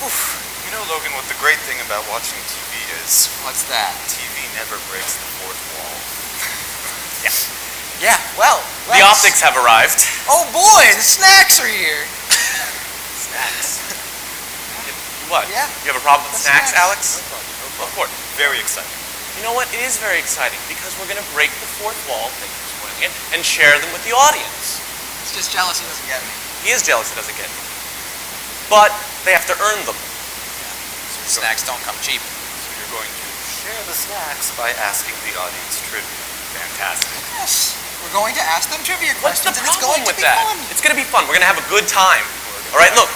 Oof. You know, Logan, what the great thing about watching TV is? What's that? TV never breaks the fourth wall. Yeah. Yeah, well, The optics have arrived. Oh boy, the snacks are here. Snacks. What? Yeah. You have a problem with The snacks, snacks. Alex? No problem. Of course. Very exciting. You know what? It is very exciting because we're going to break the fourth wall, thank you for spoiling it, and share them with the audience. He's just jealous he doesn't get me. He is jealous he doesn't get me. But they have to earn them. So snacks don't come cheap. So you're going to share the snacks by asking the audience trivia. Fantastic. Yes. We're going to ask them trivia What's the questions, and it's problem going to with be that? fun. It's going to be fun. We're going to have a good time. All right, look.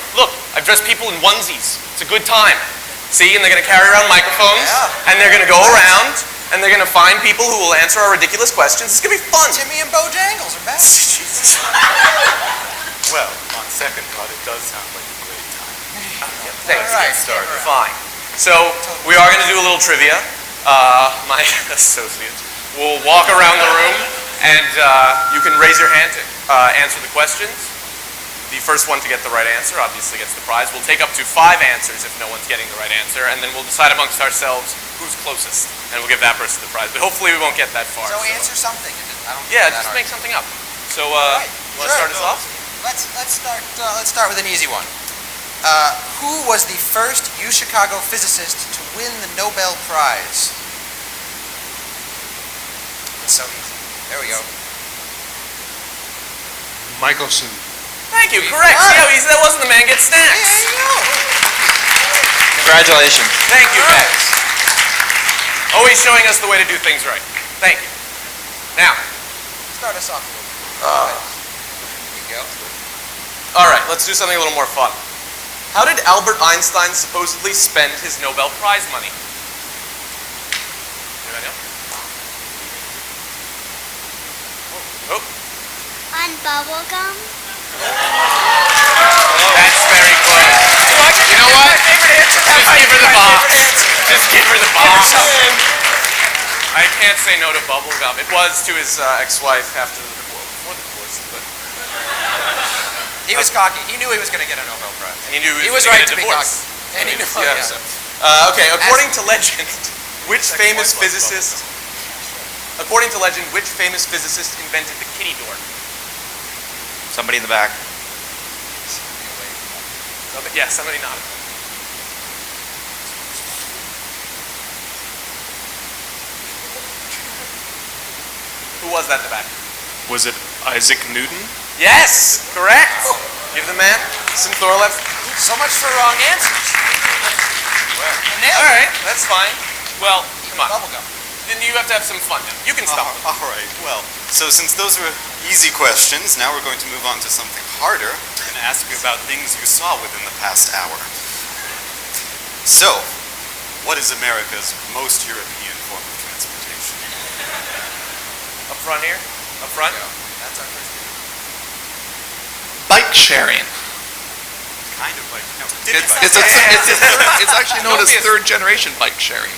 I've dressed people in onesies. It's a good time. See, and they're going to carry around microphones, and they're going to go around, and they're going to find people who will answer our ridiculous questions. It's going to be fun. Timmy and Bojangles are back. Jesus. Well, on second thought, it does sound like a great time. Thanks. All right, Get started. camera. Fine. So we are going to do a little trivia. My associates will walk around the room, and you can raise your hand to answer the questions. The first one to get the right answer obviously gets the prize. We'll take up to 5 answers if no one's getting the right answer, and then we'll decide amongst ourselves who's closest, and we'll give that person the prize. But hopefully we won't get that far. So answer something. I don't Yeah, think just that make something up. So, right, you want to start us off? Let's start with an easy one. Who was the first UChicago physicist to win the Nobel Prize? It's so easy. There we go. Michelson. Thank you, correct. Yeah, that wasn't the man get snacks. There you go. Congratulations. Thank you, Bex. Always showing us the way to do things right. Thank you. Now, Start us off a little bit. There you go. all right, let's do something a little more fun. How did Albert Einstein supposedly spend his Nobel Prize money? Anybody know? Oh, On bubble gum? that's very good. You know what? Just give her the box. Just give her the box. I can't say no to bubblegum. It was to his ex-wife after the divorce, before the divorce, but He was cocky. He knew he was going to get a Nobel Prize. he knew He he was was going right to to be get a divorce. cocky. And he knew. Yeah, Yeah. so. Okay, according to legend, which famous physicist invented the kitty door? Somebody in the back. Yeah, somebody nodded. Who was that in the back? Was it Isaac Newton? Yes, correct. Give the man some Thorlabs. So much for wrong answers. All right, that's fine. Well, come on. Bubblegum. Then you have to have some fun now. You can stop. All right. Well, so since those were easy questions, now we're going to move on to something harder and ask you about things you saw within the past hour. So, what is America's most European form of transportation? Up front here. Up front. That's our first one. Bike sharing. Kind of like, no, It's actually known as third generation bike sharing.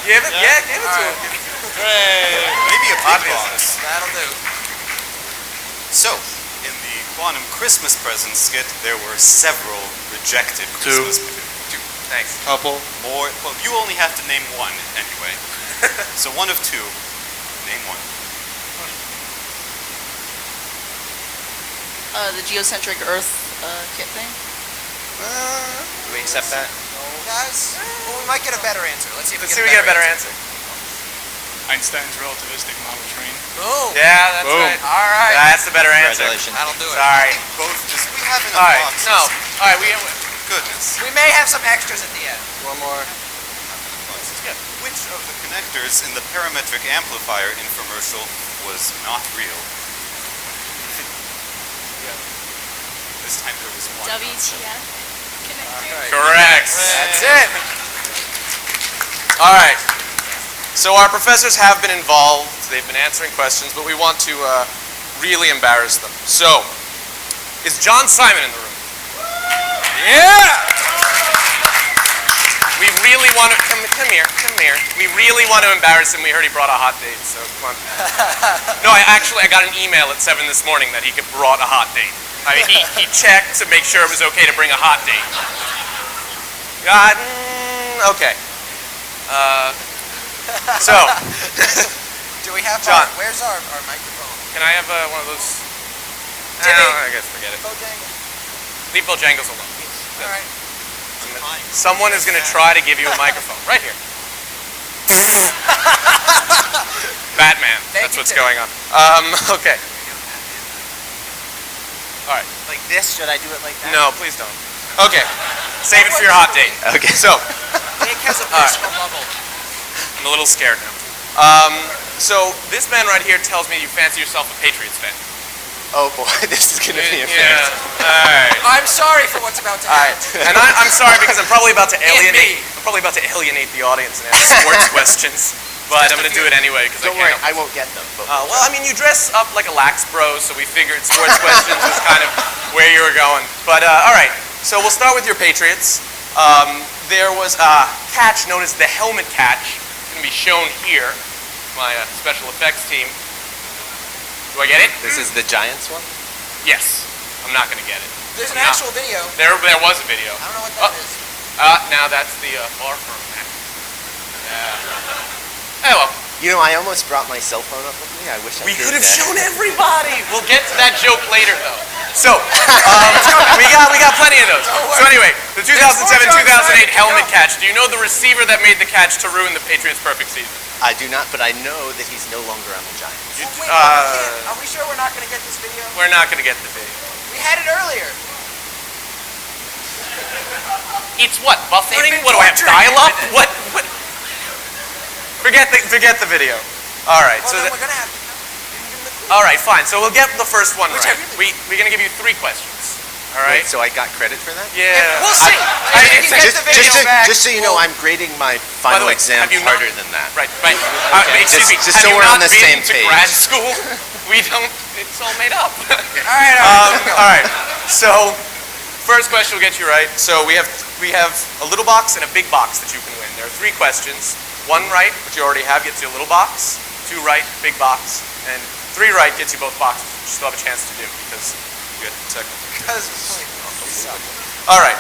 Give it. Yeah, give it to him. maybe a big Obviously. bonus. That'll do. So, in the Quantum Christmas present skit, there were several rejected Christmas Two. Thanks. Couple. more. Well, you only have to name one anyway. So one of two. Name one. The geocentric Earth kit thing. Do we accept that? Guys, well, we might get a better answer. Let's see if Let's see if we get a better answer. Einstein's relativistic model train. Boom. Yeah, that's Boom. right. All right. That's the better answer. That'll do it. Sorry. Both just we have enough All right. boxes. No. All right. We. Goodness. We may have some extras at the end. One more. Yeah. Which of the connectors in the parametric amplifier infomercial was not real? This time there was one. WTF connector. Correct. That's it. All right. So our professors have been involved. They've been answering questions, but we want to really embarrass them. So, is John Simon in the room? Yeah. We really want to come here. We really want to embarrass him. We heard he brought a hot date, so come on. No, I got an email at 7 this morning that he brought a hot date. I mean, he checked to make sure it was okay to bring a hot date. Okay. So, Do we have John. Where's our microphone? can I have one of those? Timmy. I guess forget it. Bojangles. Leave Bojangles alone. All right. Someone is going to try to give you a microphone. Right here. Batman. Thank That's you, what's Tim. going on. Okay. All right. Like this? Should I do it like that? No, please don't. Okay. Save it for your hot date. Okay. So, Jake has a personal bubble. I'm a little scared now. So this man right here tells me you fancy yourself a Patriots fan. Oh boy, this is gonna be Yeah. embarrassing. All right. I'm sorry for what's about to All right. happen. And I'm sorry because I'm probably about to me. alienate the audience and ask sports questions. But I'm going to do it anyway because I Don't worry, can't. I won't get them. But Well, I mean, you dress up like a lax bro, so we figured sports questions was kind of where you were going. But all right, so we'll start with your Patriots. There was a catch known as the helmet catch. It's going to be shown here. My special effects team. Do I get it? this is the Giants one? Yes. I'm not going to get it. There's an No. actual video. There was a video. I don't know what that is. Now that's the bar firm hack. Yeah. Oh well. You know, I almost brought my cell phone up with me. I wish I We did could have that. shown everybody. We'll get to that joke later, though. So, we got plenty of those. So anyway, the 2007-2008 helmet catch. Do you know the receiver that made the catch to ruin the Patriots' perfect season? I do not, but I know that he's no longer on the Giants. Wait, are we sure we're not going to get this video? We're not going to get the video. We had it earlier. It's what, buffering? They've been What do I have, torturing dial-up? you What? Forget the video. All right. Well, So then the, we're going to have to. all right, fine. So we'll get the first one Which right. I We're going to give you 3 questions. All right. Wait, so I got credit for that? Yeah. We'll see. I- If you get the video back. Just so you know, I'm grading my By the final way, exam have you not- harder than that. Right, right. Okay, Excuse me. just have so you we're not on the been same to page. grad school? We don't. It's all made up. All right, all right. All right. So, first question will get you right. So we have a little box and a big box that you can win. There are 3 questions. 1 right, which you already have, gets you a little box. 2 right, big box, and 3 right gets you both boxes, which you still have a chance to do because you get second. All right.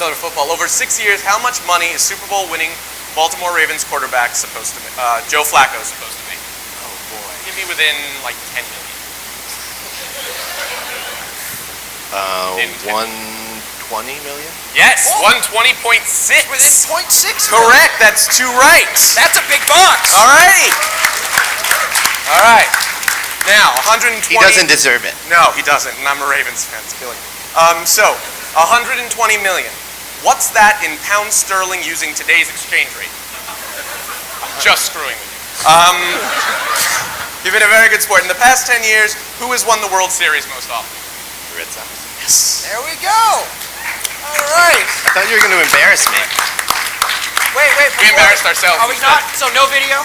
Another football. Over 6 years, how much money is Super Bowl winning Baltimore Ravens quarterback supposed to make? Joe Flacco is supposed to make? Oh boy. Give me within like 10 million. 120 million? Yes, Oh. 120.6. Within 0.6. Correct. That's 2 right. That's a big box. All righty. All right. Now, 120. He doesn't deserve it. No, he doesn't, and I'm a Ravens fan. It's killing me. So, 120 million. What's that in pounds sterling using today's exchange rate? Just screwing with you. You've been a very good sport. In the past 10 years, who has won the World Series most often? The Red Sox. Yes. There we go. All right. I thought you were going to embarrass me. Wait. We embarrassed ourselves. Are we not? So no video?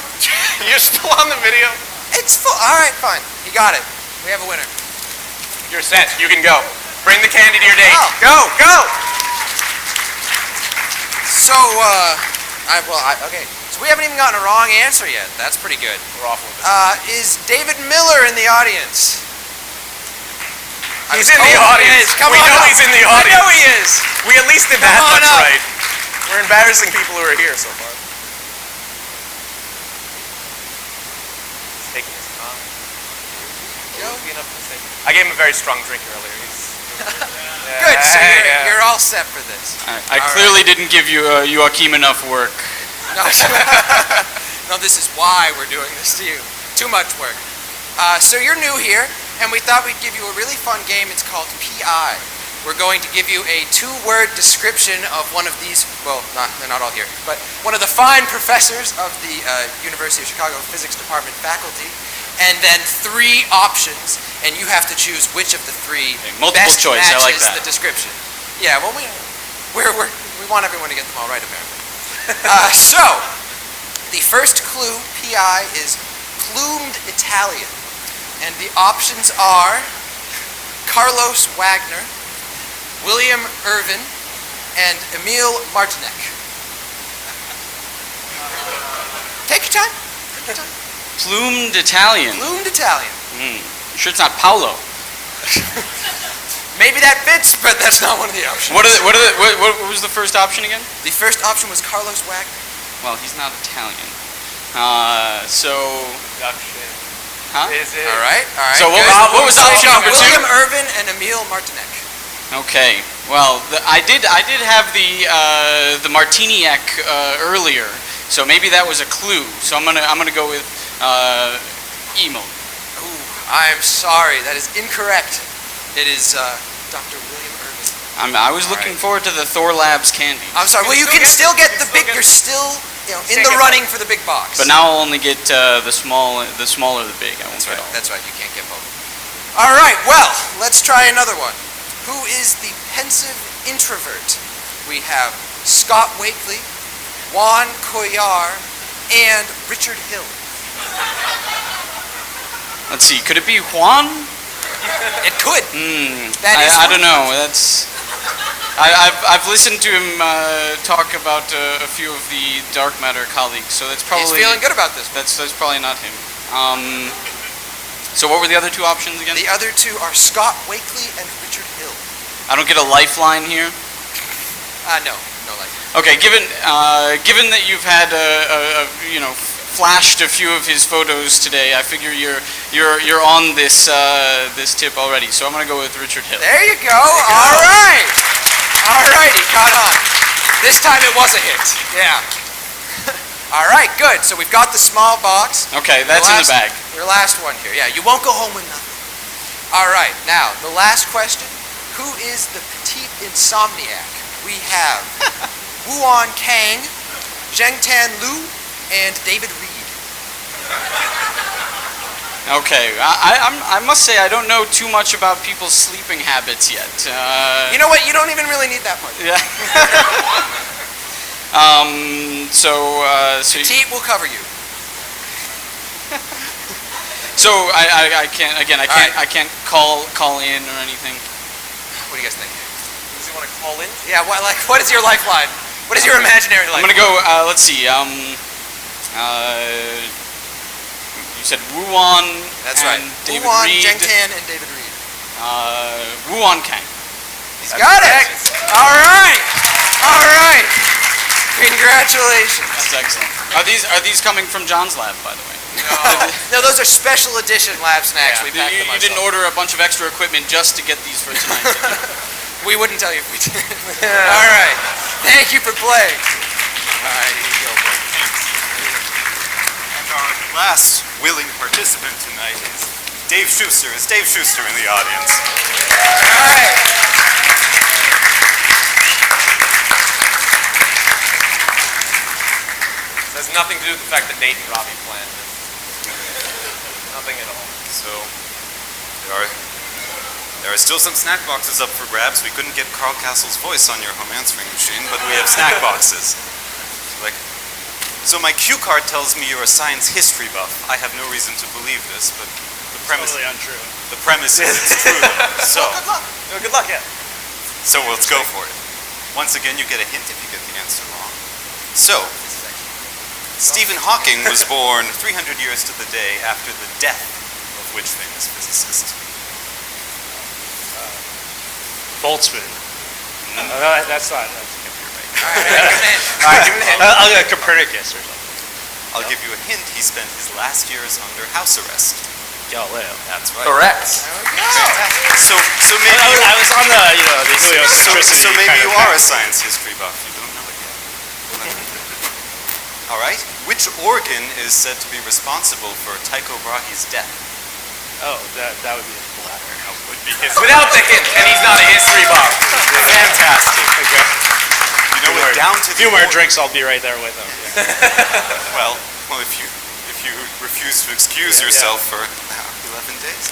You're still on the video? It's full. All right, fine. You got it. We have a winner. You're set. You can go. Bring the candy to your date. Oh. Go. So, okay. So we haven't even gotten a wrong answer yet. That's pretty good. We're awful with this. Is David Miller in the audience? He's in the audience. Come We on know up. he's in the I audience. know he is. We at least did Come that on much up. right. We're embarrassing people who are here so far. He's taking his time. I gave him a very strong drink earlier. Good. So Yeah. you're all set for this. I clearly didn't give you Joachim enough work. No, no, this is why we're doing this to you. Too much work. So you're new here, and we thought we'd give you a really fun game. It's called PI. We're going to give you a 2-word description of one of these, well, they're not all here, but one of the fine professors of the University of Chicago Physics Department faculty, and then 3 options, and you have to choose which of the 3 multiple best choice, I like matches that. the description. Yeah, well, we want everyone to get them all right, apparently. So, the first clue, PI, is plumed Italian. And the options are Carlos Wagner, William Irvin, and Emile Martinek. Take your time. Plumed Italian. Plumed Italian. You sure it's not Paolo? that fits, but that's not one of the options. What was the first option again? The first option was Carlos Wagner. Well, he's not Italian. So, Production. huh? Is it? All right. So what was option number two? William Irvin and Emil Martinek. Okay. Well, I did have the Martiniac earlier, so maybe that was a clue. So I'm gonna go with Emo. Ooh, I'm sorry, that is incorrect. It is Dr. William Irvin. I was looking forward to the Thorlabs candy, I'm sorry. Well, you can still get the big. You're still, in the running for the big box. but now I'll only get the smaller the big. I won't That's get right. all. That's right. You can't get both. All right. Well, let's try another one. Who is the pensive introvert? We have Scott Wakely, Juan Collar, and Richard Hill. Let's see. Could it be Juan? It could. That is I one. don't know. I've listened to him talk about a few of the dark matter colleagues, so that's He's probably feeling good about this one. that's probably not him. So what were the other two options again? The other two are Scott Wakely and Richard Hill. I don't get a lifeline here. No like. Okay, given that you've had flashed a few of his photos today, I figure you're on this tip already. So I'm gonna go with Richard Hill. There you go. All right. All righty, caught on. This time it was a hit. Yeah. All right, good. So we've got the small box. Okay, that's in the bag. Your last one here. Yeah, you won't go home with nothing. All right, now the last question. Who is the petite insomniac? We have Wuan Kang, Zhengtan Liu, and David Reed. Okay, I must say I don't know too much about people's sleeping habits yet. You know what? You don't even really need that much. Yeah. So Petite will cover you. so I can't right. I can't call in or anything. What do you guys think? Does he want to call in? Yeah, what is your lifeline? What is your imaginary I'm lifeline? gonna go. Let's see. You said Wuan. That's and right. David Wuan, Reed. Zhengtan, and David Reed. Wuan Kang. He's got it. All right. All right. Congratulations. That's excellent. Are these coming from John's lab, by the way? No, those are special edition lab snacks. We packed them You didn't ourselves. order a bunch of extra equipment just to get these for tonight. We wouldn't tell you if we did. All right. Thank you for playing. All right, here you go, boy. And our last willing participant tonight is Dave Schuster. Is Dave Schuster in the audience? All right. It has nothing to do with the fact that Nate and Robbie planned this. Nothing at all. So there are still some snack boxes up for grabs. We couldn't get Carl Castle's voice on your home answering machine, but we have snack boxes. So my cue card tells me you're a science history buff. I have no reason to believe this, but the premise Totally untrue. the premise is it's true. So Good luck, yeah. so let's go for it. Once again, you get a hint if you get the answer wrong. So Stephen Hawking was born 300 years to the day after the death of which famous physicist? Boltzmann. That's not. All right, give me a hint. I'll get Copernicus or something. I'll give you a hint. He spent his last years under house arrest. Galileo. That's right. Correct. So maybe I was on the the so heliocentricity maybe kind you of are a path. science history buff. You don't know it yet. All right. Which organ is said to be responsible for Tycho Brahe's death? Oh, that would be a bladder. Would be his. Without the hint, and he's not a history buff. Fantastic. Okay. You know it down to A few the more drinks, I'll be right there with him. Yeah. Well, if you refuse to excuse yourself for 11 days.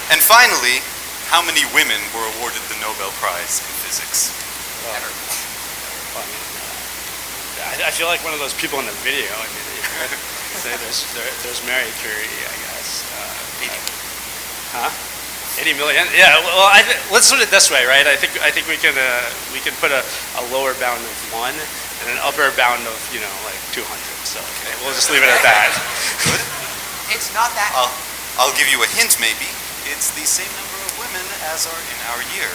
And finally, how many women were awarded the Nobel Prize in physics? I feel like one of those people in the video. I mean, say there's Mary Curie, I guess. 80 million. Yeah. Well, let's put it this way, right? I think we can put a lower bound of 1 and an upper bound of like 200. So we'll just leave it at that. Good. It's not that. I'll give you a hint, maybe. It's the same number of women as are in our year?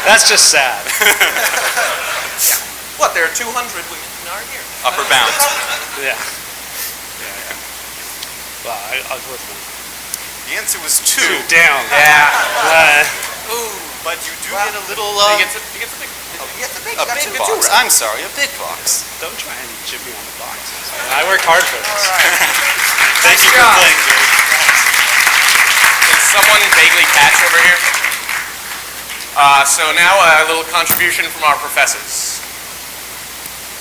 That's just sad. What, there are 200 women in our year? Upper bound. Yeah. Well, I'll go with one. The answer was 2. Down. Yeah. But you do get a little, He gets a big, a big box. I'm sorry, a big box. Don't try and chip me on the box. I work hard for this. Thank you for job. playing, Jake. Can someone vaguely catch over here? So now a little contribution from our professors.